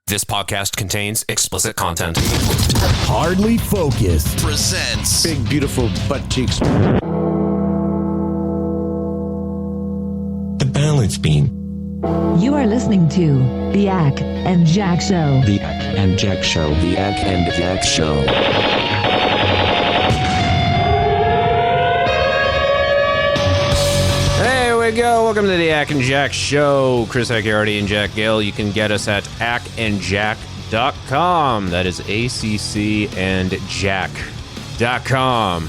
This podcast contains explicit content. Hardly Focused presents Big Beautiful Butt Cheeks. The Balance Beam. You are listening to the Acc and Jack Show. The Acc and Jack Show. The Acc and Jack Show. Hey, we go. Welcome to the Acc and Jack Show. Chris Acciardi and Jack Gill. You can get us at accandjack.com. That is ACC and Jack.com.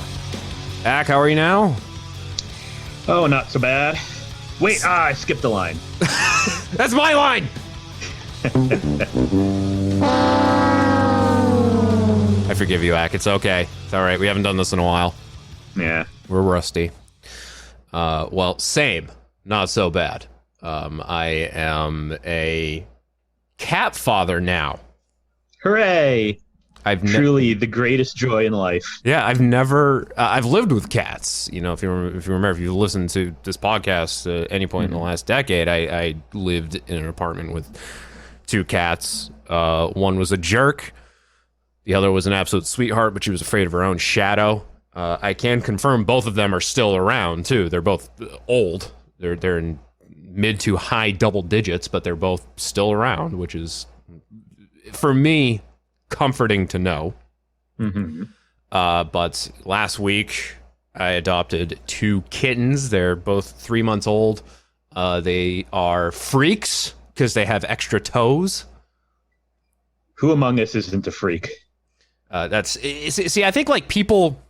Acc, how are you now? Oh, not so bad. Wait, I skipped a line. That's my line! I forgive you, Acc. It's okay. It's all right. We haven't done this in a while. Yeah. We're rusty. Well, same. Not so bad. I am a cat father now. Hooray! Truly the greatest joy in life. Yeah, I've lived with cats. You know, if you remember, if you listened to this podcast at any point in the last decade, I lived in an apartment with two cats. One was a jerk. The other was an absolute sweetheart, but she was afraid of her own shadow. I can confirm both of them are still around too. They're both old. They're in mid to high double digits, but they're both still around, which is, for me, comforting to know. Mm-hmm. But last week I adopted two kittens. They're both 3 months old. They are freaks because they have extra toes. Who among us isn't a freak? See, I think like people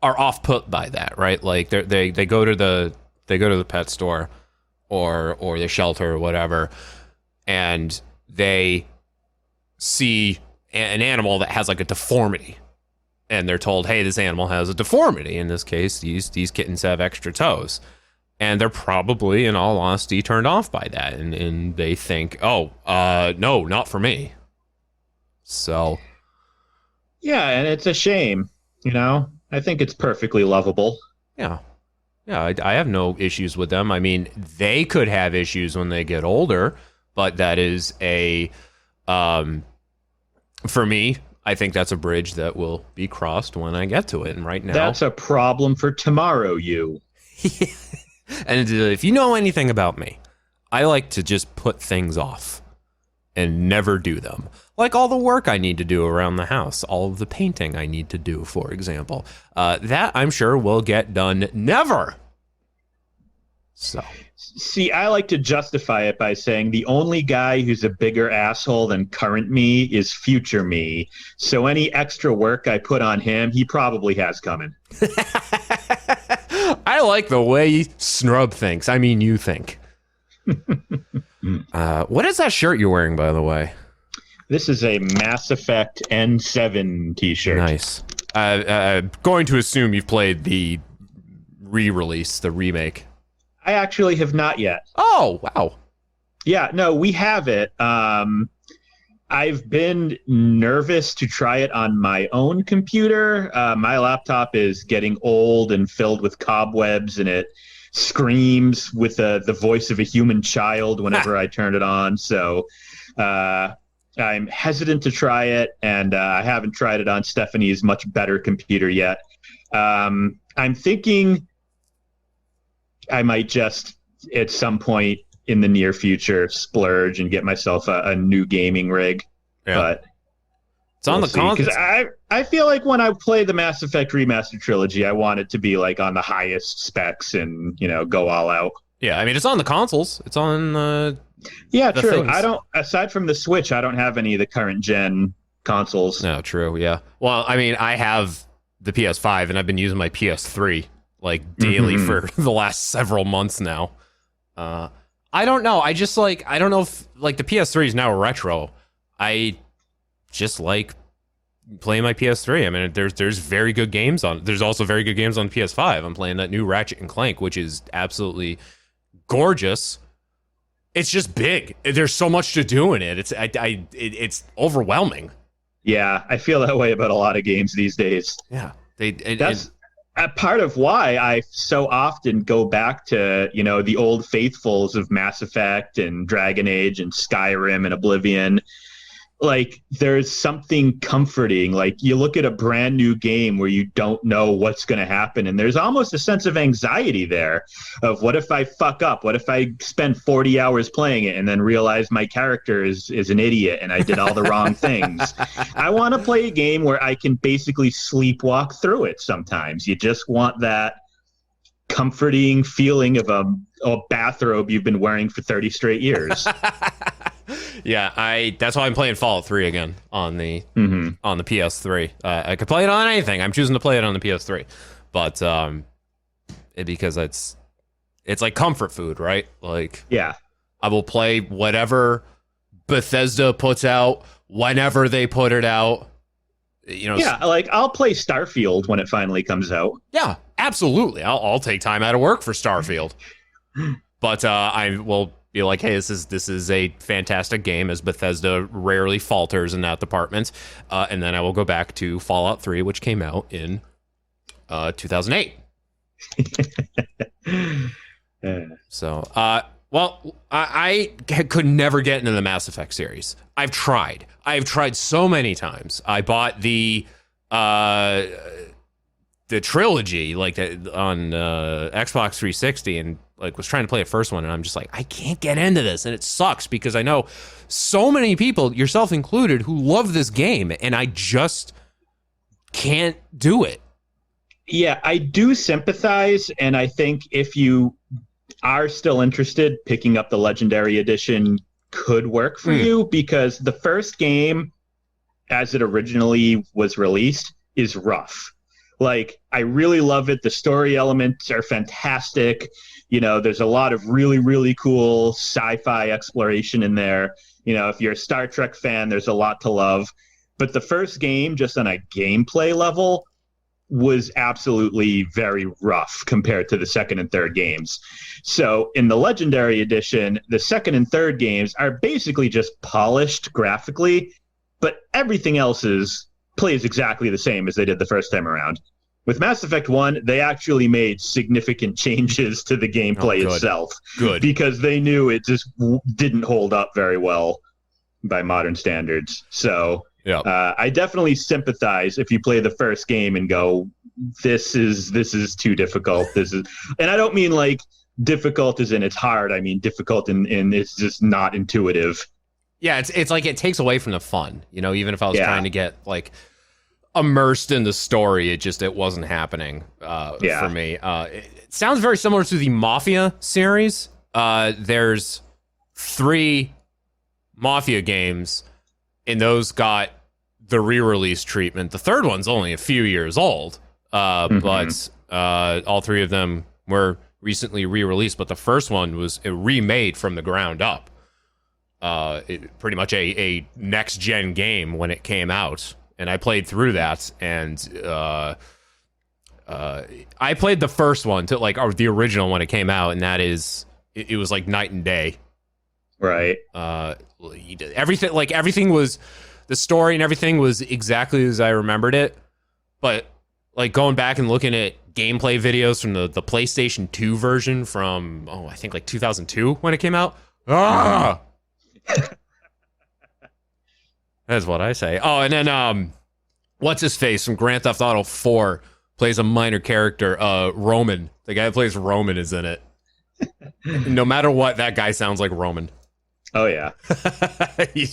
are off put by that, right? Like they go to the pet store or the shelter or whatever, and they see an animal that has like a deformity, and they're told, hey, this animal has a deformity. In this case, these kittens have extra toes, and they're probably, in all honesty, turned off by that, and they think, no, not for me. So yeah, and it's a shame, you know. I think it's perfectly lovable. Yeah, I have no issues with them. I mean, they could have issues when they get older, but that is for me, I think that's a bridge that will be crossed when I get to it. And right now, that's a problem for tomorrow, you. And if you know anything about me, I like to just put things off and never do them. Like all the work I need to do around the house, all of the painting I need to do, for example. That, I'm sure, will get done never. So. See, I like to justify it by saying the only guy who's a bigger asshole than current me is future me. So any extra work I put on him, he probably has coming. I like the way Snrub thinks. I mean, you think. What is that shirt you're wearing, by the way? This is a Mass Effect N7 t-shirt. Nice. I'm going to assume you've played the re-release, the remake. I actually have not yet. Oh, wow. Yeah, no, we have it. I've been nervous to try it on my own computer. My laptop is getting old and filled with cobwebs, and it screams with the voice of a human child whenever I turn it on. So I'm hesitant to try it, and I haven't tried it on Stephanie's much better computer yet. I'm thinking I might just, at some point in the near future, splurge and get myself a new gaming rig. Yeah. But it's on the console. Because I feel like when I play the Mass Effect Remastered Trilogy, I want it to be like on the highest specs and, you know, go all out. Yeah, I mean, it's on the consoles. It's on yeah, true. Things. I don't, aside from the Switch, I don't have any of the current gen consoles. No, true, yeah. Well, I mean, I have the PS5 and I've been using my PS3 like daily for the last several months now. I don't know. I just like, I don't know if like the PS3 is now retro. I just like playing my PS3. I mean, there's very good games on. There's also very good games on PS5. I'm playing that new Ratchet and Clank, which is absolutely gorgeous. It's just big. There's so much to do in it. It's overwhelming. Yeah, I feel that way about a lot of games these days. Yeah, part of why I so often go back to, the old faithfuls of Mass Effect and Dragon Age and Skyrim and Oblivion. Like, there's something comforting. Like, you look at a brand new game where you don't know what's going to happen, and there's almost a sense of anxiety there of, what if I fuck up? What if I spend 40 hours playing it and then realize my character is an idiot and I did all the wrong things? I want to play a game where I can basically sleepwalk through it sometimes. You just want that comforting feeling of a bathrobe you've been wearing for 30 straight years. Yeah, that's why I'm playing Fallout 3 again on the PS3. I could play it on anything. I'm choosing to play it on the PS3, but because it's like comfort food, right? Like, yeah, I will play whatever Bethesda puts out whenever they put it out. Yeah, like, I'll play Starfield when it finally comes out. Yeah, absolutely. I'll take time out of work for Starfield, but I will be like, hey, this is a fantastic game, as Bethesda rarely falters in that department. And then I will go back to Fallout 3, which came out in 2008. So, I could never get into the Mass Effect series. I've tried so many times. I bought the trilogy, like, on Xbox 360, and like was trying to play the first one, and I'm just like, I can't get into this, and it sucks because I know so many people, yourself included, who love this game, and I just can't do it. Yeah, I do sympathize, and I think if you are still interested, picking up the Legendary Edition could work for you, because the first game, as it originally was released, is rough. Like, I really love it. The story elements are fantastic. There's a lot of really, really cool sci-fi exploration in there. If you're a Star Trek fan, there's a lot to love. But the first game, just on a gameplay level, was absolutely very rough compared to the second and third games. So in the Legendary Edition, the second and third games are basically just polished graphically, but everything else plays exactly the same as they did the first time around. With Mass Effect 1, they actually made significant changes to the gameplay itself. Good. Because they knew it just didn't hold up very well by modern standards. So I definitely sympathize if you play the first game and go, this is too difficult. And I don't mean like difficult as in it's hard. I mean difficult in it's just not intuitive. Yeah, it's like it takes away from the fun. Even if I was trying to get like immersed in the story, it wasn't happening for me. It sounds very similar to the Mafia series. There's 3 Mafia games, and those got the re-release treatment. The third one's only a few years old, but all 3 of them were recently re-released. But the first one was remade from the ground up. Pretty much a next-gen game when it came out. And I played through that, and I played the first one to the original when it came out, and that is it was like night and day. Right. Everything was, the story and everything was exactly as I remembered it, but like going back and looking at gameplay videos from the PlayStation 2 version from I think like 2002 when it came out. That's what I say. Oh, and then what's his face from Grand Theft Auto 4 plays a minor character. Roman, the guy who plays Roman, is in it. No matter what, that guy sounds like Roman. Oh yeah. he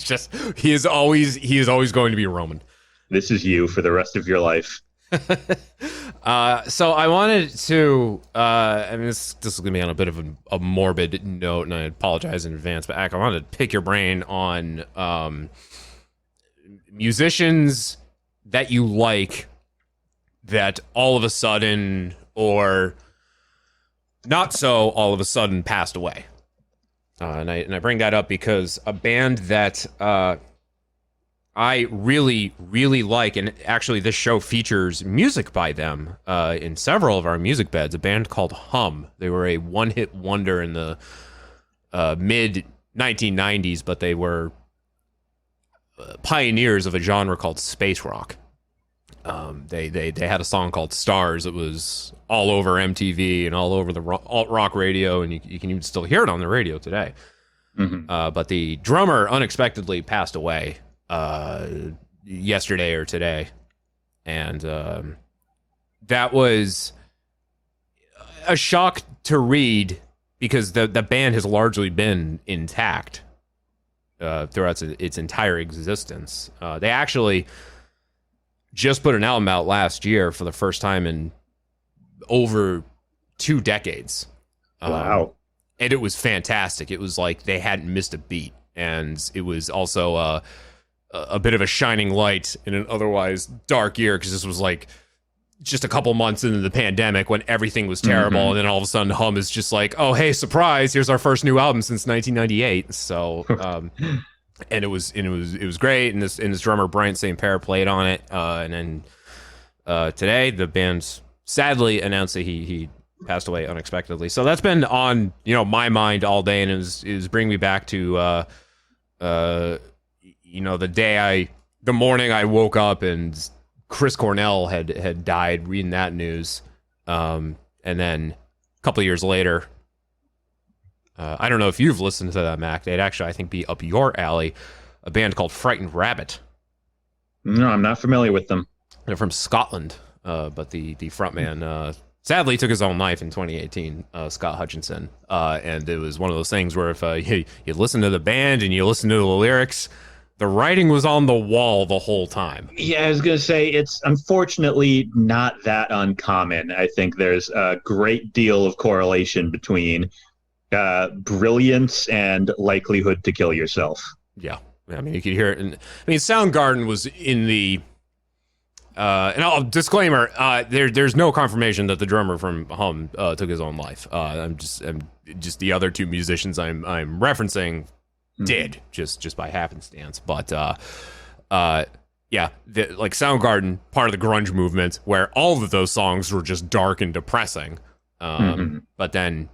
is always going to be Roman. This is you for the rest of your life. So I wanted to this is gonna be on a bit of a morbid note, and I apologize in advance, but Acc, I wanted to pick your brain on musicians that you like that all of a sudden, or not so all of a sudden, passed away. And I bring that up because a band that I really, really like, and actually this show features music by them in several of our music beds, a band called Hum. They were a one-hit wonder in the mid-1990s, but they were pioneers of a genre called space rock. They had a song called Stars. It was all over MTV and all over the alt rock radio, and you can even still hear it on the radio today. But the drummer unexpectedly passed away yesterday or today, and that was a shock to read because the band has largely been intact throughout its entire existence. They actually just put an album out last year for the first time in over 2 decades. Wow. And it was fantastic. It was like they hadn't missed a beat. And it was also a bit of a shining light in an otherwise dark year, because this was like just a couple months into the pandemic when everything was terrible. And then all of a sudden Hum is just like, oh, hey, surprise, here's our first new album since 1998. So and it was great, and this drummer Bryan St Pere played on it, and then today the band sadly announced that he passed away unexpectedly. So that's been on my mind all day, and it was bringing me back to the morning I woke up and Chris Cornell had died, reading that news, and then a couple of years later. I don't know if you've listened to that, Mac. They'd actually, I think, be up your alley. A band called Frightened Rabbit. No, I'm not familiar with them. They're from Scotland, but the frontman sadly took his own life in 2018, Scott Hutchinson. And it was one of those things where if you listen to the band and you listen to the lyrics, the writing was on the wall the whole time. Yeah, I was going to say, it's unfortunately not that uncommon. I think there's a great deal of correlation between brilliance and likelihood to kill yourself. Yeah, I mean, you could hear it. Soundgarden was in the and I'll disclaimer: there's no confirmation that the drummer from Hum took his own life. I'm just the other two musicians I'm referencing did just by happenstance. But yeah, like Soundgarden, part of the grunge movement, where all of those songs were just dark and depressing. But then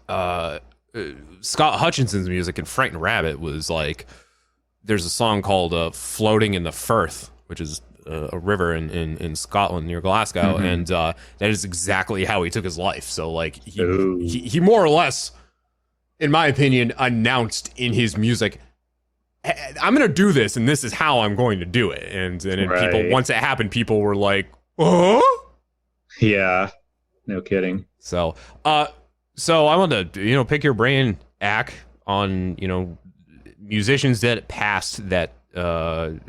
Scott Hutchinson's music in Frightened Rabbit was like, there's a song called Floating in the Firth, which is a river in Scotland near Glasgow, and that is exactly how he took his life. So like he more or less, in my opinion, announced in his music, I'm gonna do this, and this is how I'm going to do it. And Right. people, once it happened, people were like, oh Yeah, no kidding. so so I want to pick your brain, Acc, on musicians that passed that that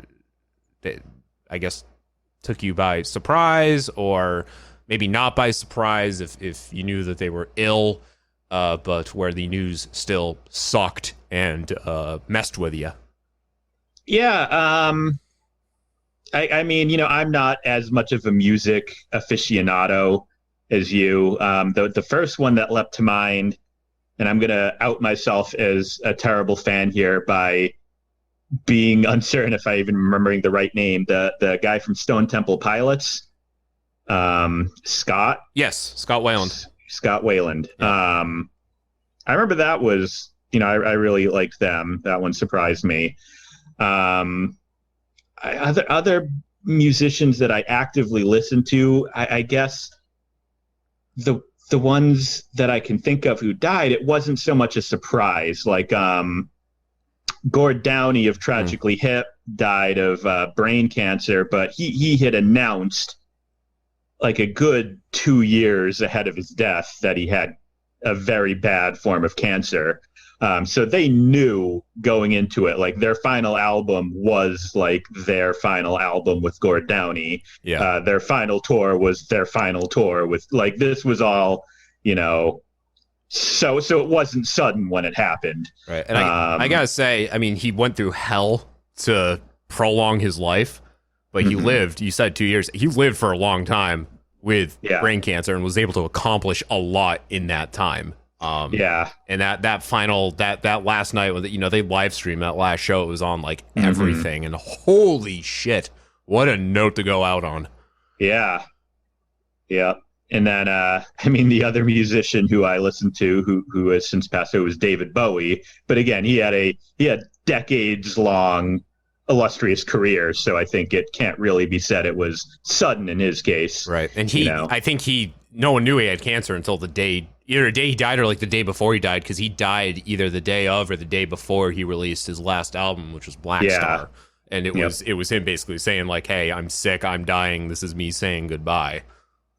I guess took you by surprise, or maybe not by surprise if you knew that they were ill, but where the news still sucked and messed with you. Yeah, I mean, I'm not as much of a music aficionado as you. The first one that leapt to mind, and I'm going to out myself as a terrible fan here by being uncertain if I even remembering the right name, the guy from Stone Temple Pilots, Scott. Yes, Scott Weiland. Scott Weiland. Yeah. I remember that was, I really liked them. That one surprised me. Other musicians that I actively listen to, I guess the ones that I can think of who died, it wasn't so much a surprise. Like Gord Downie of Tragically Hip died of brain cancer, but he had announced like a good 2 years ahead of his death that he had a very bad form of cancer. So they knew going into it, like their final album was like their final album with Gord Downie. Yeah. Their final tour was their final tour with, like, this was all, so it wasn't sudden when it happened. Right. And I gotta say, I mean, he went through hell to prolong his life, but he lived, you said 2 years, he lived for a long time with brain cancer and was able to accomplish a lot in that time. And that final that last night when they live streamed that last show, it was on like everything, and holy shit, what a note to go out on. Yeah. And then the other musician who I listened to who has since passed away was David Bowie, but again he had decades long illustrious career. So I think it can't really be said it was sudden in his case. Right. And I think no one knew he had cancer until either the day he died or like the day before he died, because he died either the day of or the day before he released his last album, which was Black Star. And it was him basically saying like, hey, I'm sick, I'm dying, this is me saying goodbye.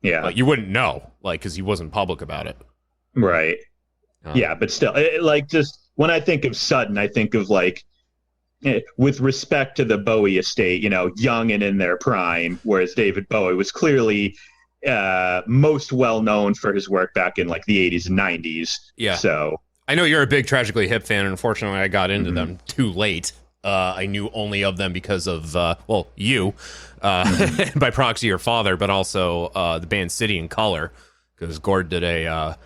Yeah. But you wouldn't know, like, because he wasn't public about it. Right. Yeah, but still, like, just when I think of sudden, I think of like, with respect to the Bowie estate, young and in their prime, whereas David Bowie was clearly most well known for his work back in like the 80s and 90s. Yeah. So I know you're a big Tragically Hip fan, and unfortunately I got into them too late. I knew only of them because of, you, by proxy your father, but also the band City and Color, because Gord did a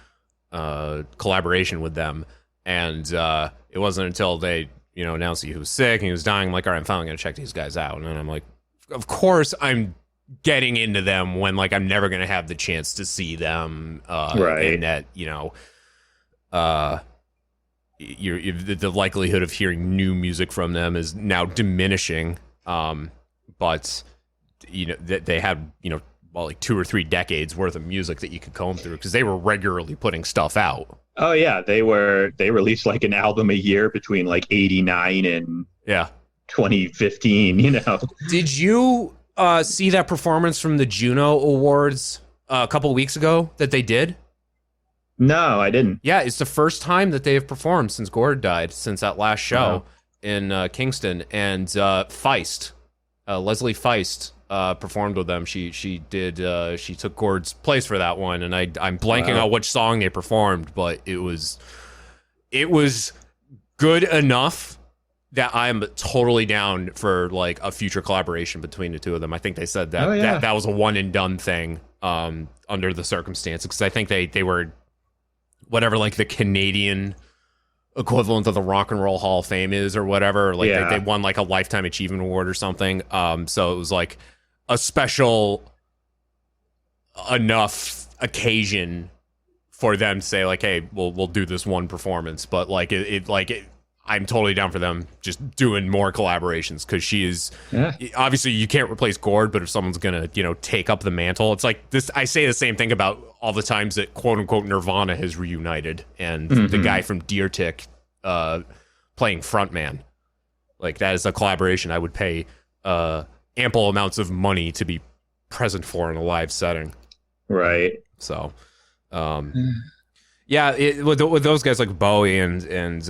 collaboration with them. And it wasn't until they, announced he was sick and he was dying, I'm like, all right, I'm finally going to check these guys out. And I'm like, of course I'm getting into them when, like, I'm never going to have the chance to see them. Right. And that, the likelihood of hearing new music from them is now diminishing. But they had like 2 or 3 decades worth of music that you could comb through, because they were regularly putting stuff out. Oh yeah, they released like an album a year between like 89 and 2015. Did you see that performance from the Juno Awards a couple of weeks ago that they did? No, I didn't. Yeah, it's the first time that they have performed since Gord died, since that last show in Kingston. And Feist, Leslie Feist, performed with them. She took Gord's place for that one, and I'm blanking on which song they performed, but it was good enough that I'm totally down for like a future collaboration between the two of them. I think they said that that was a one and done thing under the circumstances, because I think they were whatever like the Canadian equivalent of the Rock and Roll Hall of Fame is, or whatever. Like they won like a Lifetime Achievement Award or something. So it was like a special enough occasion for them to say like, hey, we'll do this one performance. But like I'm totally down for them just doing more collaborations, because she is obviously, you can't replace Gord, but if someone's gonna take up the mantle, it's like this. I say the same thing about all the times that quote unquote Nirvana has reunited, and the guy from Deer Tick playing frontman. Like, that is a collaboration I would pay ample amounts of money to be present for in a live setting. Right. So, with those guys like Bowie and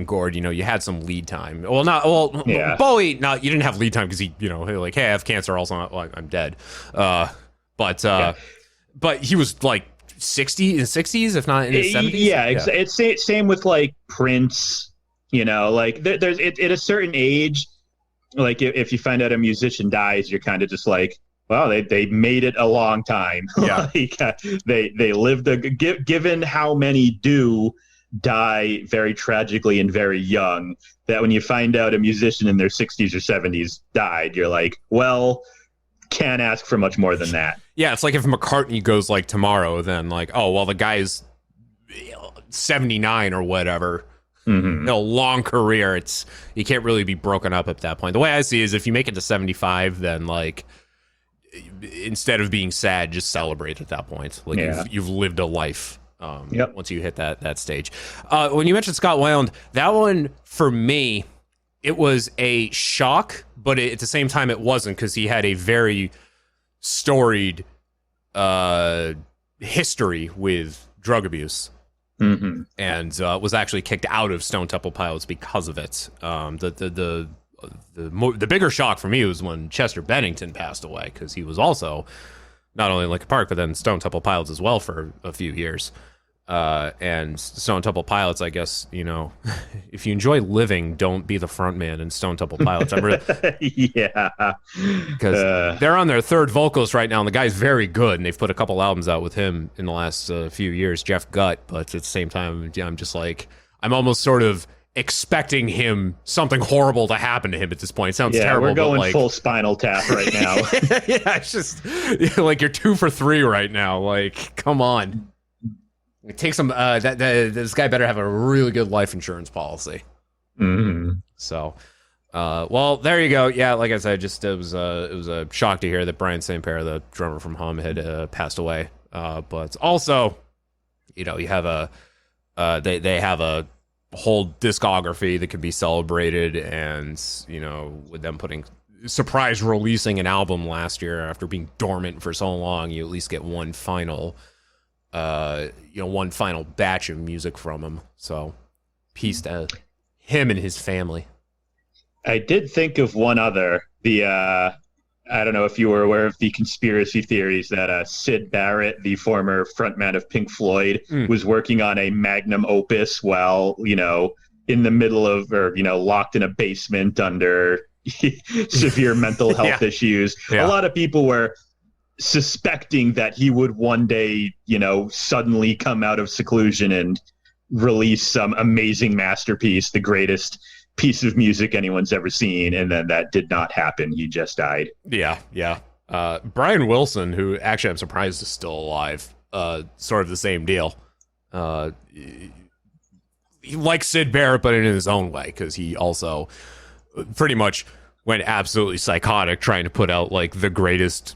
Gord, you had some lead time. Bowie, you didn't have lead time because he, like, hey, I have cancer, also I'm dead. But he was like 60s, if not in his 70s. Yeah, it's same with like Prince. Like there's at a certain age, like if you find out a musician dies, you're kind of just like, well, they made it a long time. Yeah, like, they lived given how many do die very tragically and very young, that when you find out a musician in their 60s or 70s died, you're like, well, can't ask for much more than that. Yeah, it's like if McCartney goes like tomorrow, then like, oh, well, the guy's 79 or whatever. Long career. You can't really be broken up at that point. The way I see it is, if you make it to 75, then like, instead of being sad, just celebrate at that point. Like, you've lived a life. Once you hit that stage. When you mentioned Scott Weiland, that one for me, it was a shock, but at the same time it wasn't, because he had a very storied history with drug abuse. And was actually kicked out of Stone Temple Pilots because of it. The bigger shock for me was when Chester Bennington passed away, because he was also not only Linkin Park, but then Stone Temple Pilots as well for a few years. And Stone Temple Pilots, I guess, if you enjoy living, don't be the front man in Stone Temple Pilots. I'm really, because they're on their third vocalist right now, and the guy's very good, and they've put a couple albums out with him in the last few years, Jeff Gutt. But at the same time, I'm just like, I'm almost sort of expecting something horrible to happen to him at this point. It sounds terrible. We're going but like, full Spinal Tap right now. It's just like you're 2 for 3 right now. Like, come on. Take some. This guy better have a really good life insurance policy. So, Well, there you go. Yeah, like I said, just it was a shock to hear that Bryan St Pere, the drummer from Hum, had passed away. But also, you have they have a whole discography that can be celebrated, and with them surprise releasing an album last year after being dormant for so long, you at least get one final batch of music from him. So peace to him and his family. I did think of one other. I don't know if you were aware of the conspiracy theories that Syd Barrett, the former frontman of Pink Floyd, was working on a magnum opus while, in the middle of, or, locked in a basement under severe mental health issues. Yeah. A lot of people were suspecting that he would one day, suddenly come out of seclusion and release some amazing masterpiece, the greatest piece of music anyone's ever seen, and then that did not happen. He just died. Yeah. Brian Wilson, who actually I'm surprised is still alive, sort of the same deal. He likes Syd Barrett, but in his own way, because he also pretty much went absolutely psychotic trying to put out like the greatest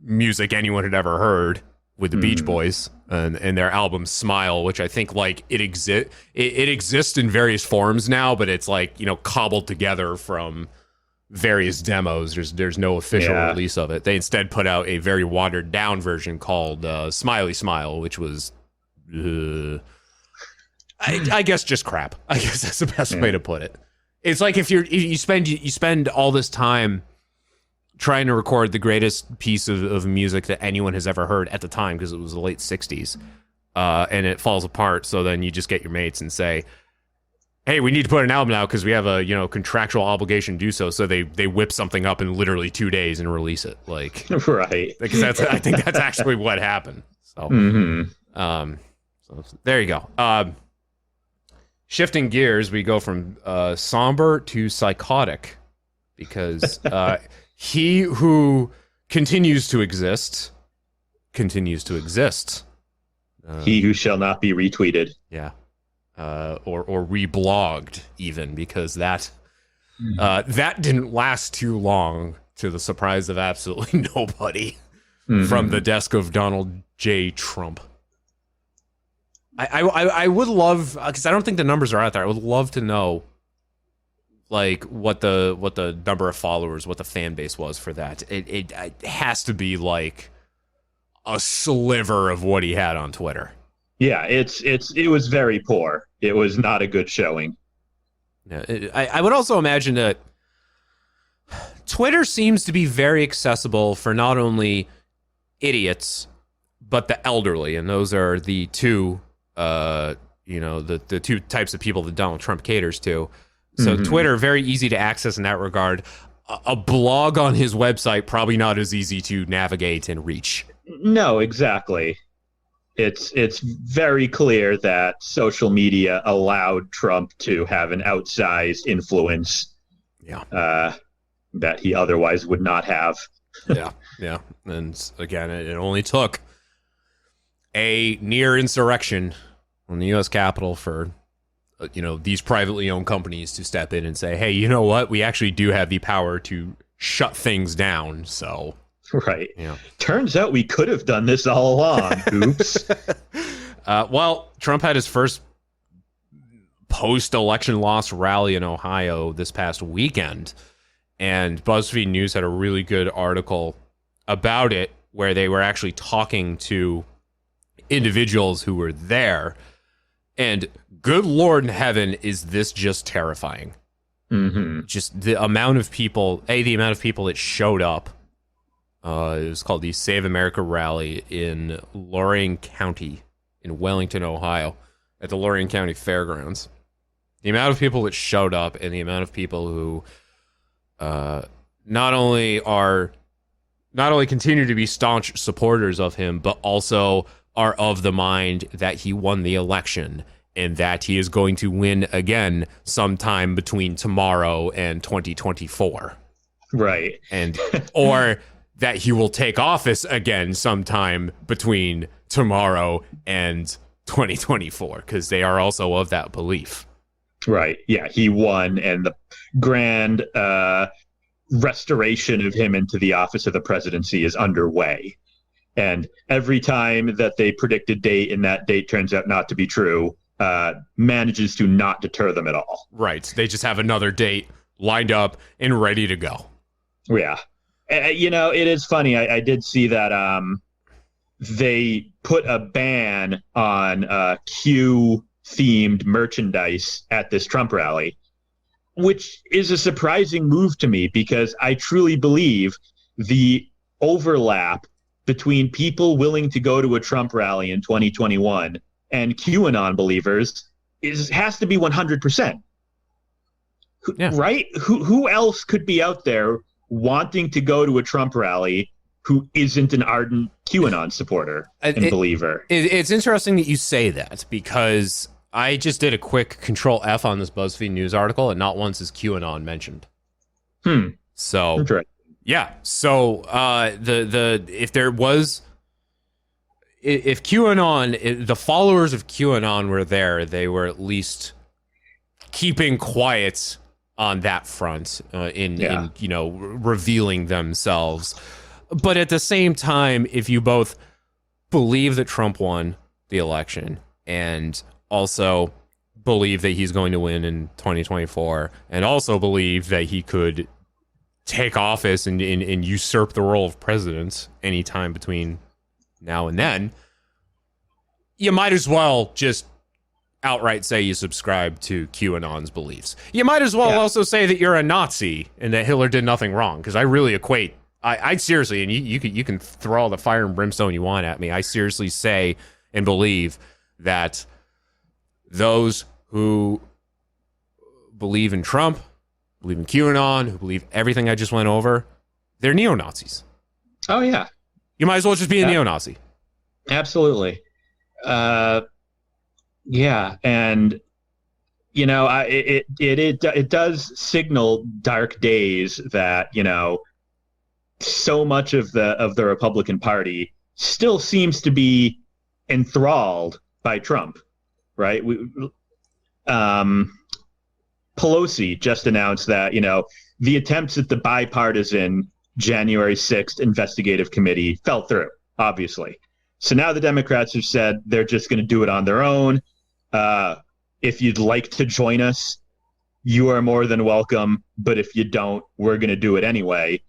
music anyone had ever heard with the Beach Boys and their album Smile, which I think like it exists in various forms now, but it's like, cobbled together from various demos. There's no official release of it. They instead put out a very watered down version called Smiley Smile, which was I guess just crap. I guess that's the best way to put it. It's like if you spend all this time trying to record the greatest piece of music that anyone has ever heard at the time, because it was the late 60s, and it falls apart. So then you just get your mates and say, hey, we need to put an album out because we have a contractual obligation to do so. So they whip something up in literally 2 days and release it. Like, right. Because I think that's actually what happened. So, so there you go. Shifting gears, we go from somber to psychotic, because he who continues to exist. He who shall not be retweeted. Yeah. Or reblogged even, because that didn't last too long, to the surprise of absolutely nobody, from the desk of Donald J. Trump. I would love, because I don't think the numbers are out there. I would love to know, like, what the number of followers, what the fan base was for that. It has to be like a sliver of what he had on Twitter. Yeah, it was very poor. It was not a good showing. Yeah, I would also imagine that Twitter seems to be very accessible for not only idiots but the elderly, and those are the two, the two types of people that Donald Trump caters to. So Twitter, very easy to access in that regard. A blog on his website, probably not as easy to navigate and reach. No, exactly. It's very clear that social media allowed Trump to have an outsized influence. Yeah. That he otherwise would not have. Yeah. And again, it only took a near insurrection on the U.S. Capitol for these privately owned companies to step in and say, hey, you know what? We actually do have the power to shut things down. So, right. Yeah. Turns out we could have done this all along. Oops. Well, Trump had his first post-election loss rally in Ohio this past weekend, and BuzzFeed News had a really good article about it where they were actually talking to individuals who were there. And good Lord in heaven, is this just terrifying? Just the amount of people, that showed up. It was called the Save America Rally in Lorain County in Wellington, Ohio, at the Lorain County Fairgrounds. The amount of people that showed up, and the amount of people who not only continue to be staunch supporters of him, but also are of the mind that he won the election and that he is going to win again sometime between tomorrow and 2024. Right. And or that he will take office again sometime between tomorrow and 2024, because they are also of that belief. Right. Yeah, he won, and the grand restoration of him into the office of the presidency is underway. And every time that they predict a date and that date turns out not to be true, manages to not deter them at all. Right. They just have another date lined up and ready to go. Yeah. It is funny. I did see that they put a ban on Q-themed merchandise at this Trump rally, which is a surprising move to me because I truly believe the overlap between people willing to go to a Trump rally in 2021 and QAnon believers has to be 100%. Yeah. Right? Who else could be out there wanting to go to a Trump rally who isn't an ardent QAnon supporter and believer? It's interesting that you say that because I just did a quick Control F on this BuzzFeed News article, and not once is QAnon mentioned. So, yeah. So, if QAnon, the followers of QAnon were there, they were at least keeping quiet on that front, in revealing themselves. But at the same time, if you both believe that Trump won the election and also believe that he's going to win in 2024 and also believe that he could take office and usurp the role of president anytime between now and then, you might as well just outright say you subscribe to QAnon's beliefs. You might as well also say that you're a Nazi and that Hitler did nothing wrong, because I really equate. I seriously, and you can throw all the fire and brimstone you want at me. I seriously say and believe that those who believe in Trump, believe in QAnon, who believe everything I just went over, they're neo-Nazis. Oh, yeah. You might as well just be a neo-Nazi. Absolutely. Yeah, and it does signal dark days that so much of the Republican Party still seems to be enthralled by Trump, right? Pelosi just announced that the attempts at the bipartisan January 6th investigative committee fell through, obviously. So now the Democrats have said they're just going to do it on their own. If you'd like to join us, you are more than welcome. But if you don't, we're going to do it anyway.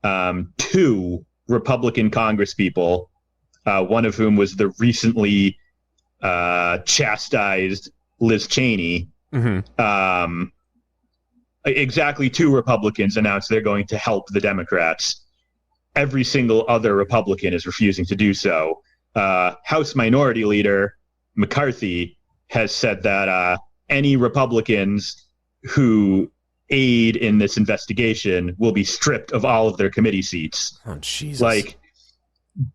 2 Republican congresspeople, one of whom was the recently chastised Liz Cheney. Mm-hmm. Exactly 2 Republicans announced they're going to help the Democrats. Every single other Republican is refusing to do so. House Minority Leader McCarthy has said that any Republicans who aid in this investigation will be stripped of all of their committee seats. Oh, Jesus. Like,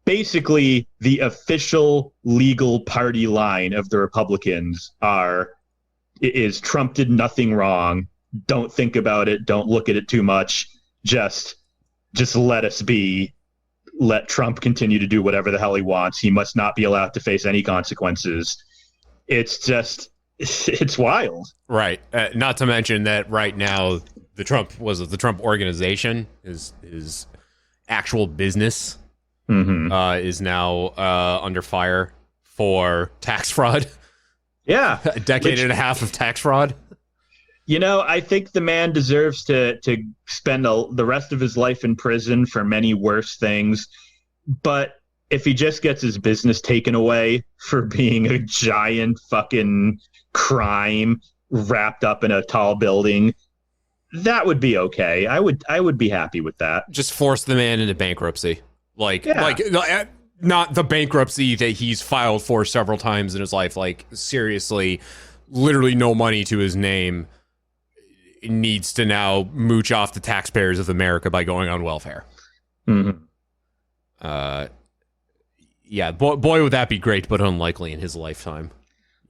basically, the official legal party line of the Republicans is Trump did nothing wrong. Don't think about it. Don't look at it too much. Just let us be. Let Trump continue to do whatever the hell he wants. He must not be allowed to face any consequences. It's wild. Right. Not to mention that right now, the Trump organization, his actual business, is now under fire for tax fraud. Yeah. A decade and a half of tax fraud. I think the man deserves to spend the rest of his life in prison for many worse things. But if he just gets his business taken away for being a giant fucking crime wrapped up in a tall building, that would be okay. I would be happy with that. Just force the man into bankruptcy. Like not the bankruptcy that he's filed for several times in his life. Like, seriously, literally no money to his name. Needs to now mooch off the taxpayers of America by going on welfare. Mm-hmm. Yeah, boy, would that be great, but unlikely in his lifetime.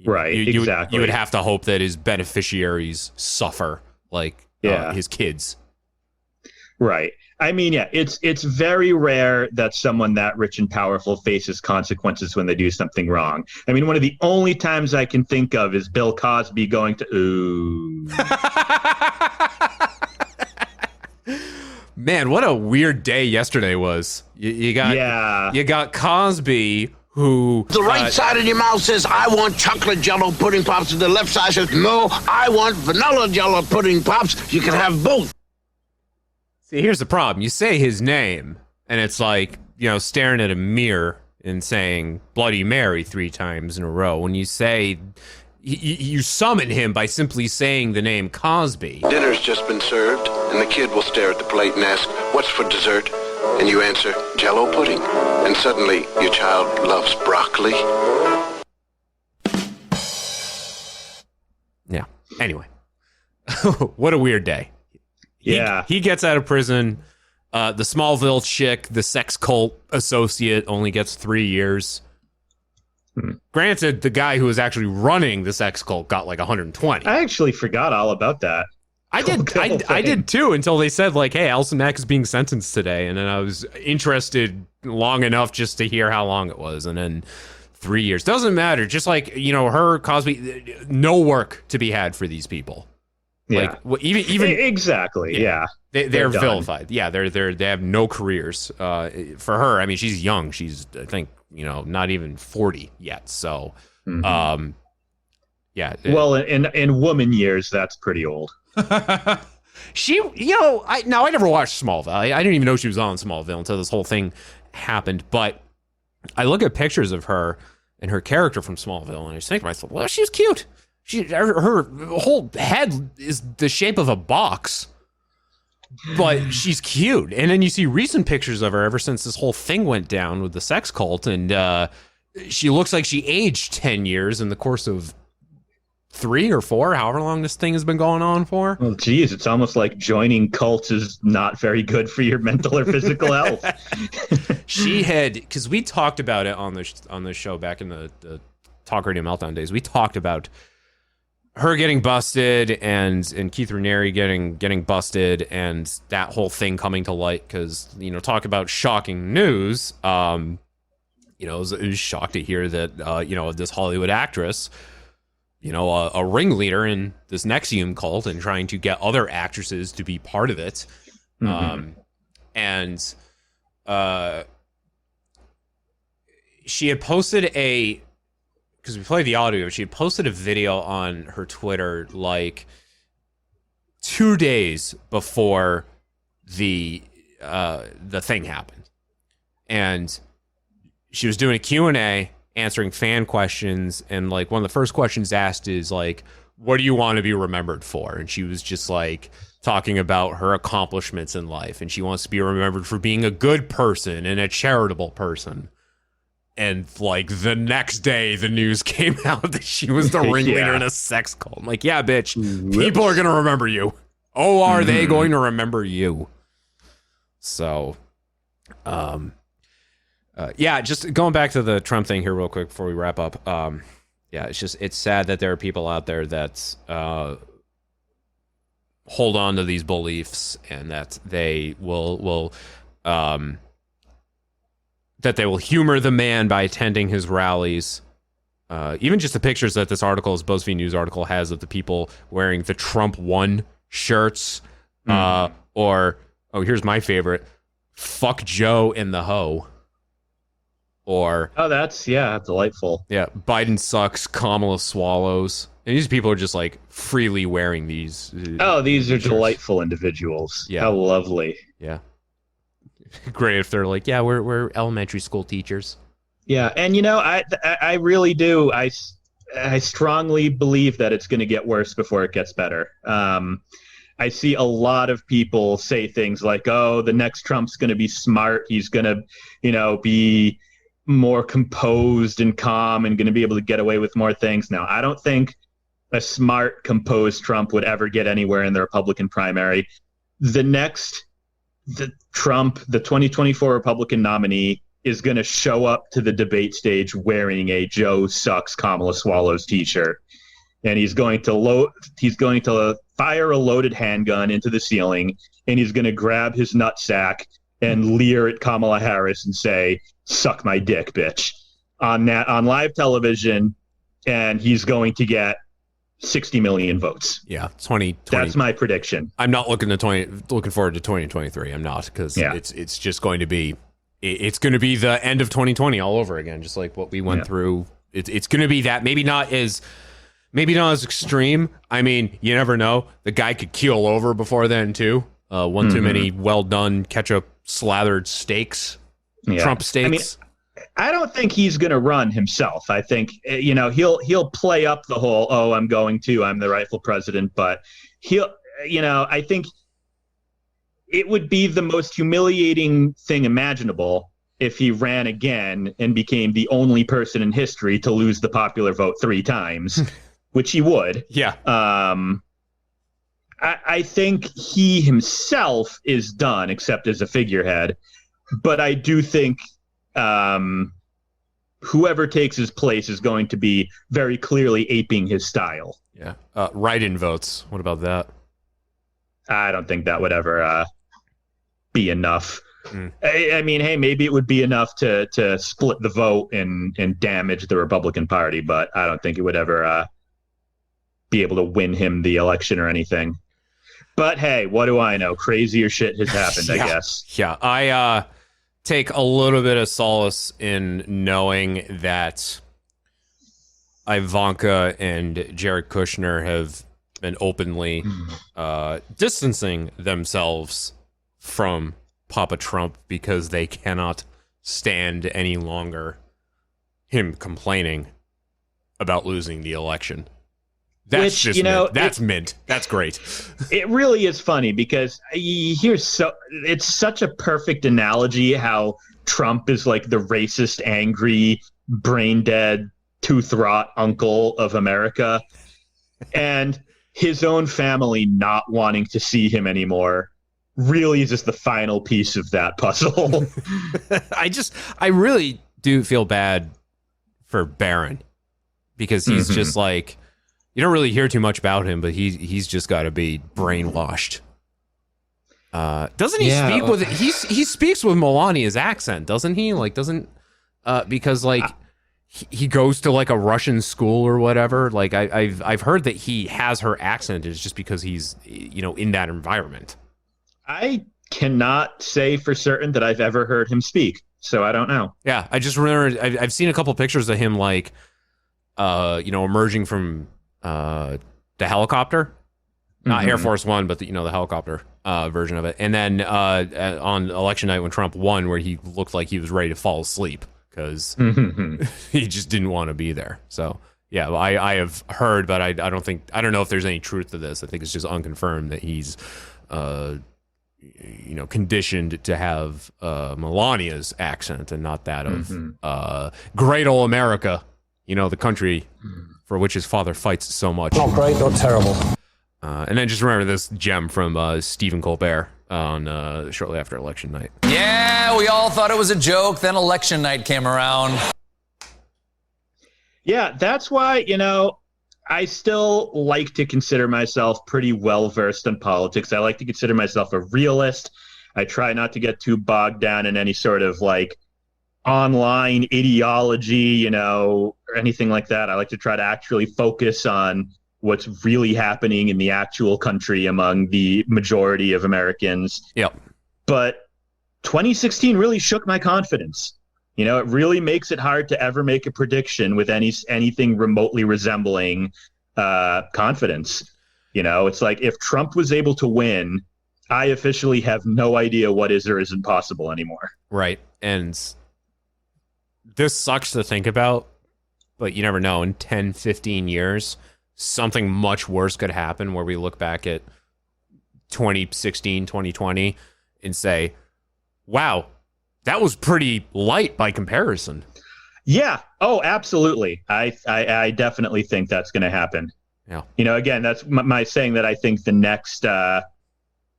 Right, exactly. You would have to hope that his beneficiaries suffer, like his kids. Right. I mean, yeah, it's very rare that someone that rich and powerful faces consequences when they do something wrong. I mean, one of the only times I can think of is Bill Cosby going to ooh. Man, what a weird day yesterday was. You got Cosby, who The right side of your mouth says, I want chocolate Jell-O pudding pops, and the left side says, no, I want vanilla Jell-O pudding pops. You can have both. See, here's the problem. You say his name, and it's like, staring at a mirror and saying Bloody Mary 3 times in a row. When you say, you summon him by simply saying the name Cosby. Dinner's just been served, and the kid will stare at the plate and ask, what's for dessert? And you answer, Jell-O pudding. And suddenly, your child loves broccoli. Yeah. Anyway. What a weird day. Yeah. He gets out of prison. The Smallville chick, the sex cult associate, only gets 3 years. Granted, the guy who was actually running the sex cult got like 120. I actually forgot all about that. I did too, until they said, like, hey, Allison Mack is being sentenced today. And then I was interested long enough just to hear how long it was. And then 3 years. Doesn't matter. Just like, her, Cosby, no work to be had for these people. Yeah. Like, even exactly. Yeah. They're vilified. Yeah. They have no careers. For her, I mean, she's young. She's, I think, not even 40 yet. So, yeah. Well, in woman years, that's pretty old. She, I never watched Smallville. I didn't even know she was on Smallville until this whole thing happened. But I look at pictures of her and her character from Smallville, and I just think to myself, well, she's cute. Her whole head is the shape of a box, but she's cute. And then you see recent pictures of her ever since this whole thing went down with the sex cult, and she looks like she aged 10 years in the course of 3 or 4, however long this thing has been going on for. Well, geez, it's almost like joining cults is not very good for your mental or physical health. She had, because we talked about it on the show back in the Talk Radio Meltdown days. We talked about her getting busted and Keith Raniere getting busted, and that whole thing coming to light, because talk about shocking news. It was shocked to hear that this Hollywood actress, a ringleader in this Nexium cult and trying to get other actresses to be part of it. And she had posted because we played the audio, she had posted a video on her Twitter like 2 days before the thing happened. And she was doing a Q&A, answering fan questions, and like one of the first questions asked is like, what do you want to be remembered for? And she was just like talking about her accomplishments in life, and she wants to be remembered for being a good person and a charitable person. And like the next day, the news came out that she was the ringleader in a sex cult. I'm like, yeah, bitch, people are going to remember you. Oh, are they going to remember you? So, yeah, just going back to the Trump thing here real quick before we wrap up. Yeah, it's sad that there are people out there that hold on to these beliefs, and that they will humor the man by attending his rallies. Even just the pictures that this BuzzFeed News article has of the people wearing the Trump won shirts, or here's my favorite, fuck Joe and the hoe. Or that's delightful. Yeah, Biden sucks, Kamala swallows. And these people are just like freely wearing these. These are delightful individuals. Yeah, how lovely. Yeah, great if they're like, yeah, we're elementary school teachers. Yeah, and I really do. I strongly believe that it's going to get worse before it gets better. I see a lot of people say things like, "Oh, the next Trump's going to be smart. He's going to, be more composed and calm and going to be able to get away with more things." Now, I don't think a smart, composed Trump would ever get anywhere in the Republican primary. The 2024 Republican nominee, is going to show up to the debate stage wearing a Joe sucks, Kamala swallows t-shirt. And he's going to fire a loaded handgun into the ceiling, and he's going to grab his nutsack and leer at Kamala Harris and say, "Suck my dick, bitch," on live television, and he's going to get 60 million votes. Yeah, 2020. That's my prediction. I'm not looking forward to 2023. I'm not, because it's just going to be the end of 2020 all over again, just like what we went through. It's going to be that, maybe not as extreme. I mean, you never know. The guy could keel over before then too. One too many well done ketchup slathered steaks, Trump steaks. I mean, I don't think he's going to run himself. I think, he'll play up the whole, I'm the rightful president, but I think it would be the most humiliating thing imaginable if he ran again and became the only person in history to lose the popular vote 3 times, which he would. Yeah. I think he himself is done, except as a figurehead. But I do think whoever takes his place is going to be very clearly aping his style. Yeah. Write-in votes. What about that? I don't think that would ever be enough. I mean, hey, maybe it would be enough to split the vote and damage the Republican Party, but I don't think it would ever be able to win him the election or anything. But hey, what do I know? Crazier shit has happened, I guess. Yeah, I take a little bit of solace in knowing that Ivanka and Jared Kushner have been openly distancing themselves from Papa Trump because they cannot stand any longer him complaining about losing the election. That's mint. That's mint. That's great. It really is funny because it's such a perfect analogy how Trump is like the racist, angry, brain dead, tooth rot uncle of America, and his own family not wanting to see him anymore really is just the final piece of that puzzle. I really do feel bad for Barron because he's just like, you don't really hear too much about him, but he's just got to be brainwashed. Doesn't he speak with he speaks with Melania's accent, doesn't he? Like, because he goes to like a Russian school or whatever. Like I've heard that he has her accent is just because he's in that environment. I cannot say for certain that I've ever heard him speak, so I don't know. Yeah, I just remember I've seen a couple pictures of him like emerging from the helicopter, not Air Force One, but the helicopter version of it. And then on election night when Trump won, where he looked like he was ready to fall asleep because he just didn't want to be there. So yeah, I have heard, but I don't know if there's any truth to this. I think it's just unconfirmed that he's conditioned to have Melania's accent and not that of great old America, the country for which his father fights so much. Not great, not terrible. And then just remember this gem from Stephen Colbert on shortly after election night. Yeah, we all thought it was a joke. Then election night came around. Yeah, that's why, I still like to consider myself pretty well-versed in politics. I like to consider myself a realist. I try not to get too bogged down in any sort of online ideology, or anything like that. I like to try to actually focus on what's really happening in the actual country among the majority of Americans. Yep. But 2016 really shook my confidence. It really makes it hard to ever make a prediction with anything remotely resembling confidence. It's like if Trump was able to win, I officially have no idea what is or isn't possible anymore. Right. And this sucks to think about, but you never know. In 10, 15 years, something much worse could happen where we look back at 2016, 2020 and say, wow, that was pretty light by comparison. Yeah. Oh, absolutely. I definitely think that's going to happen. Yeah. Again, that's my saying that I think the next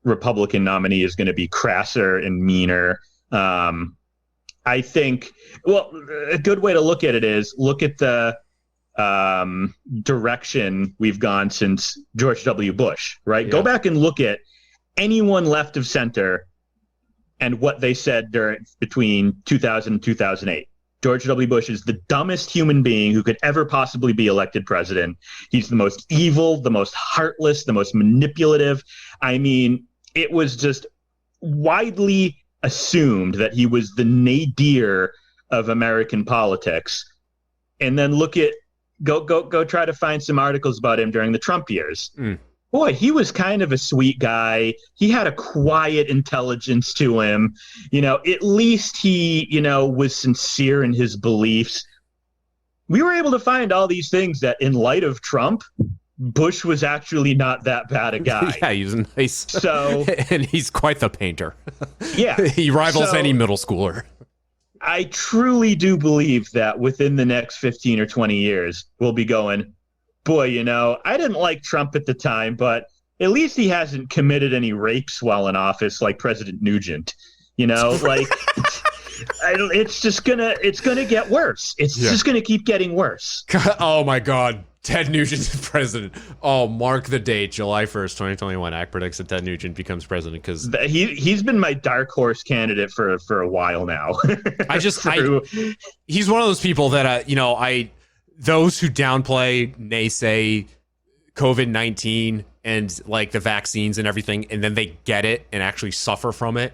Republican nominee is going to be crasser and meaner. I think, a good way to look at it is look at the direction we've gone since George W. Bush, right? Yeah. Go back and look at anyone left of center and what they said between 2000 and 2008. George W. Bush is the dumbest human being who could ever possibly be elected president. He's the most evil, the most heartless, the most manipulative. I mean, it was just widely assumed that he was the nadir of American politics. And then go try to find some articles about him during the Trump years. Boy, he was kind of a sweet guy. He had a quiet intelligence to him. At least he, was sincere in his beliefs. We were able to find all these things that in light of Trump, Bush was actually not that bad a guy. Yeah, he was nice. So, and he's quite the painter. Yeah. He rivals any middle schooler. I truly do believe that within the next 15 or 20 years, we'll be going, boy, I didn't like Trump at the time, but at least he hasn't committed any rapes while in office like President Nugent. It's gonna get worse. It's just gonna keep getting worse. Oh my God. Ted Nugent's president. Oh, mark the date, July 1st, 2021. Acc predicts that Ted Nugent becomes president because he's been my dark horse candidate for a while now. He's one of those people that those who downplay, naysay COVID-19 and like the vaccines and everything, and then they get it and actually suffer from it.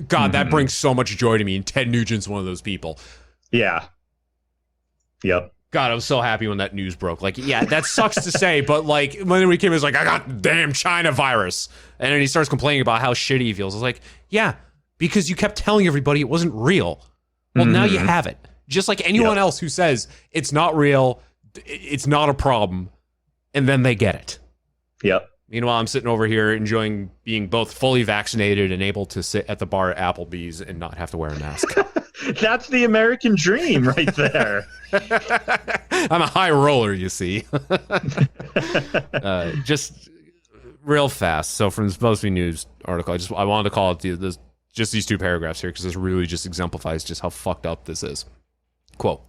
God, that brings so much joy to me. And Ted Nugent's one of those people. Yeah. Yep. God, I was so happy when that news broke. Like, yeah, that sucks to say, but like when we came, it was like, I got the damn China virus. And then he starts complaining about how shitty he feels. I was like, yeah, because you kept telling everybody it wasn't real. Well, now you have it. Just like anyone else who says it's not real, it's not a problem, and then they get it. Yep. Meanwhile, I'm sitting over here enjoying being both fully vaccinated and able to sit at the bar at Applebee's and not have to wear a mask. That's the American dream right there. I'm a high roller, you see. Just real fast. So from this BuzzFeed News article, I wanted to call it just these two paragraphs here because this really just exemplifies just how fucked up this is. Quote,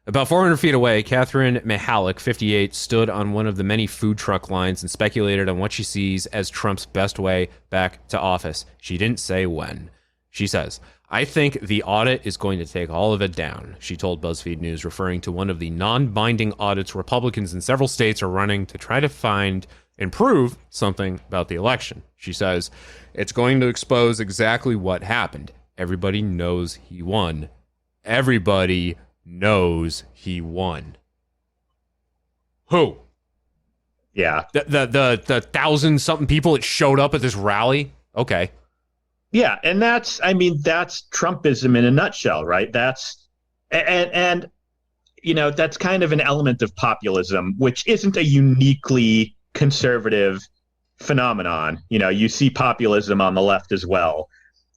about 400 feet away, Catherine Mihalik, 58, stood on one of the many food truck lines and speculated on what she sees as Trump's best way back to office. She didn't say when. She says, I think the audit is going to take all of it down, she told BuzzFeed News, referring to one of the non-binding audits Republicans in several states are running to try to find and prove something about the election. She says, it's going to expose exactly what happened. Everybody knows he won. Everybody knows he won. Who? Yeah. The 1,000-something people that showed up at this rally? Okay. Yeah, and that's Trumpism in a nutshell, right? That's and that's kind of an element of populism, which isn't a uniquely conservative phenomenon. You see populism on the left as well,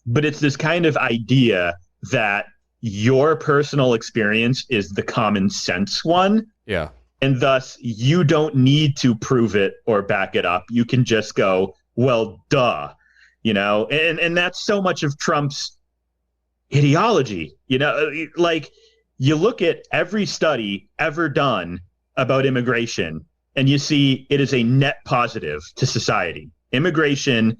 but it's this kind of idea that your personal experience is the common sense one. Yeah. And thus you don't need to prove it or back it up. You can just go, well, duh. And that's so much of Trump's ideology. Like you look at every study ever done about immigration and you see it is a net positive to society. Immigration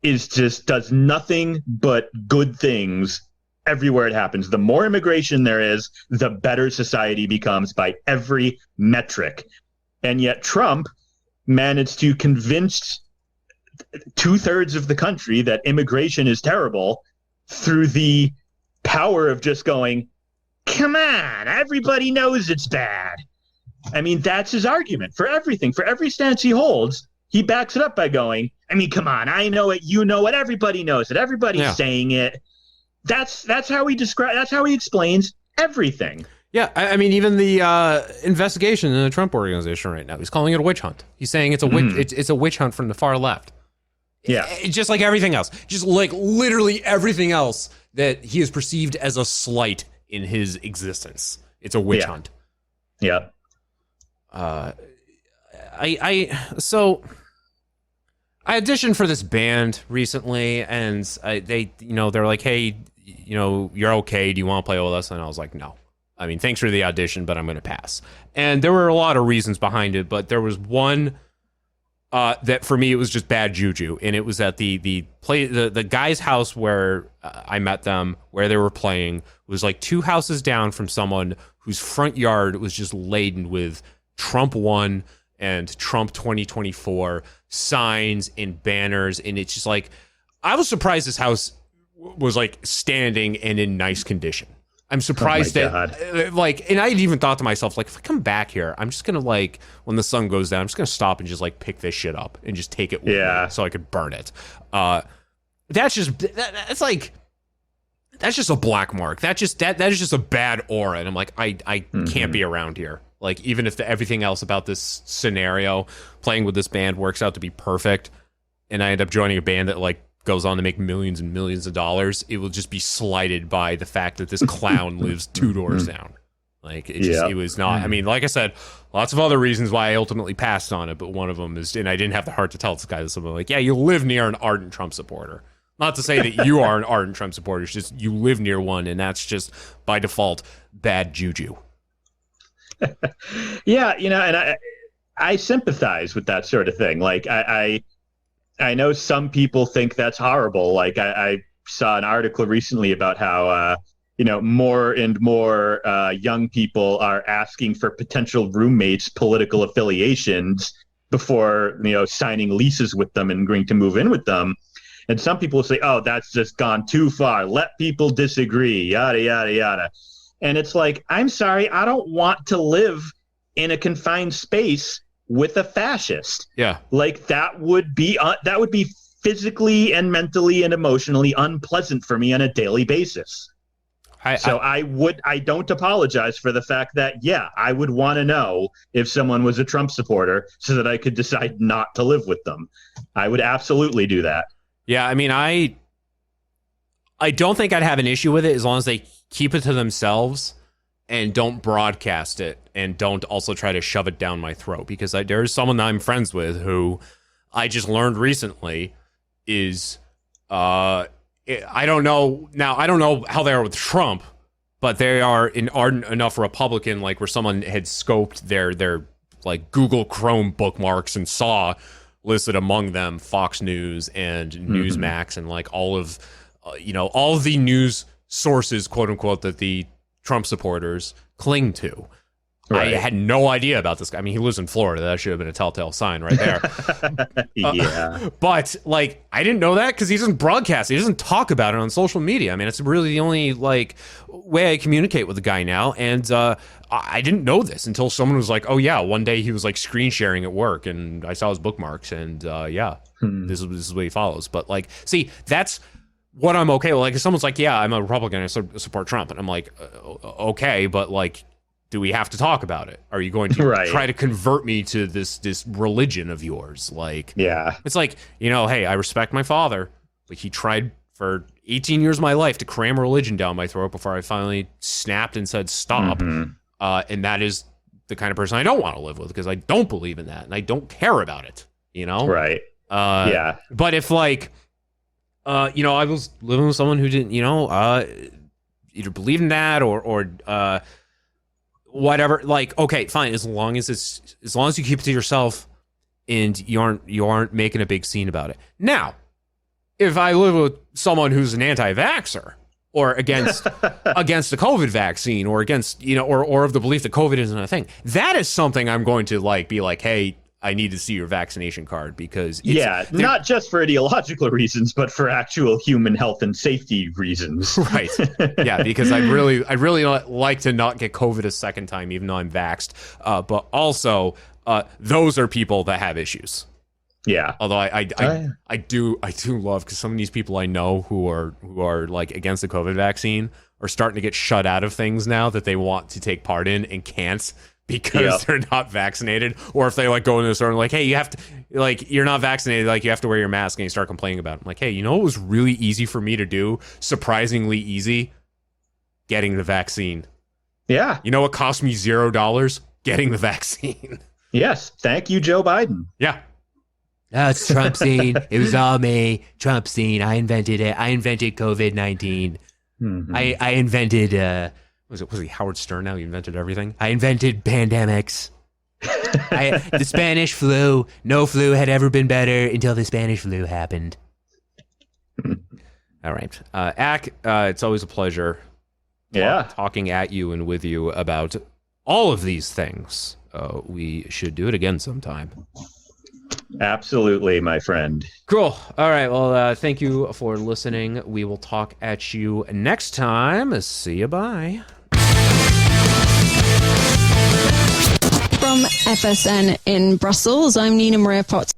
does nothing but good things everywhere it happens. The more immigration there is, the better society becomes by every metric. And yet Trump managed to convince 2/3 of the country that immigration is terrible through the power of just going, come on, everybody knows it's bad. I mean, that's his argument for everything. For every stance he holds, he backs it up by going, I mean, come on, I know it, you know it, everybody knows it, everybody's saying it. That's how he explains everything. Yeah, I mean, even the investigation in the Trump organization right now, he's calling it a witch hunt. He's saying it's a witch, it's a witch hunt from the far left. Yeah. It's just like everything else. Just like literally everything else that he has perceived as a slight in his existence. It's a witch hunt. Yeah. So I auditioned for this band recently, and they're like, hey, you're okay. Do you want to play with us? And I was like, no. I mean, thanks for the audition, but I'm going to pass. And there were a lot of reasons behind it, but there was one that for me, it was just bad juju. And it was at the guy's house where I met them, where they were playing, was like 2 houses down from someone whose front yard was just laden with Trump won and Trump 2024 signs and banners. And it's just like, I was surprised this house was like standing and in nice condition. I'm surprised that, like, and I even thought to myself, like, if I come back here, I'm just going to, like, when the sun goes down, I'm just going to stop and just, like, pick this shit up and just take it with me so I could burn it. That's just, that's just a black mark. That is just a bad aura. And I'm like, I can't be around here. Like, even if everything else about this scenario, playing with this band works out to be perfect, and I end up joining a band that, like, goes on to make millions and millions of dollars, it will just be slighted by the fact that this clown lives 2 doors down. Like, it was not, I mean, like I said, lots of other reasons why I ultimately passed on it, but one of them is, and I didn't have the heart to tell this guy this, I'm like, yeah, you live near an ardent Trump supporter. Not to say that you are an ardent Trump supporter, it's just you live near one, and that's just, by default, bad juju. Yeah, you know, and I sympathize with that sort of thing. Like, I know some people think that's horrible. Like I saw an article recently about how, you know, more and more young people are asking for potential roommates' political affiliations before, you know, signing leases with them and agreeing to move in with them. And some people will say, oh, that's just gone too far. Let people disagree, yada, yada, yada. And it's like, I'm sorry, I don't want to live in a confined space with a fascist. Yeah. Like that would be physically and mentally and emotionally unpleasant for me on a daily basis. I don't apologize for the fact that, yeah, I would want to know if someone was a Trump supporter so that I could decide not to live with them. I would absolutely do that. Yeah. I mean, I don't think I'd have an issue with it as long as they keep it to themselves and don't broadcast it, and don't also try to shove it down my throat, because there's someone that I'm friends with who I just learned recently is, I don't know how they are with Trump, but they are an ardent enough Republican, like where someone had scoped their like Google Chrome bookmarks and saw listed among them Fox News and Newsmax and like all of, all of the news sources, quote unquote, that the Trump supporters cling to. Right. I had no idea about this guy. I mean, he lives in Florida. That should have been a telltale sign right there. Yeah. But, like, I didn't know that because he doesn't broadcast. He doesn't talk about it on social media. I mean, it's really the only, like, way I communicate with the guy now. And I didn't know this until someone was like, oh, yeah, one day he was, like, screen sharing at work. And I saw his bookmarks. And, this is what he follows. But, like, see, that's what I'm okay with. Like, if someone's like, yeah, I'm a Republican, I support Trump. And I'm like, okay, but, like, do we have to talk about it? Are you going to try to convert me to this religion of yours? Like, yeah, it's like, hey, I respect my father, but he tried for 18 years of my life to cram religion down my throat before I finally snapped and said stop. And that is the kind of person I don't want to live with, because I don't believe in that and I don't care about it. Right? Yeah. But if like, I was living with someone who didn't, either believe in that or whatever, like, okay, fine, as long as you keep it to yourself and you aren't making a big scene about it. Now, if I live with someone who's an anti-vaxxer or against the COVID vaccine or against, or of the belief that COVID isn't a thing, that is something I'm going to like be like, hey, I need to see your vaccination card, because not just for ideological reasons, but for actual human health and safety reasons. Right. Yeah, because I really like to not get COVID a second time, even though I'm vaxxed. But also, those are people that have issues. Yeah. Although I do love, because some of these people I know who are like against the COVID vaccine are starting to get shut out of things now that they want to take part in and can't, because they're not vaccinated. Or if they like go into the store and like, hey, you have to, like, you're not vaccinated, like you have to wear your mask, and you start complaining about it. I'm like, hey, it was really easy for me to do, surprisingly easy? Getting the vaccine. Yeah. You know what cost me $0? Getting the vaccine. Yes. Thank you, Joe Biden. Yeah. It's Trump scene. It was all me. Trump scene. I invented it. I invented COVID-19. I invented Was he Howard Stern now? He invented everything? I invented pandemics. The Spanish flu. No flu had ever been better until the Spanish flu happened. All right. Acc, it's always a pleasure talking at you and with you about all of these things. We should do it again sometime. Absolutely, my friend. Cool. All right. Well, thank you for listening. We will talk at you next time. See you. Bye. From FSN in Brussels, I'm Nina Maria Potts.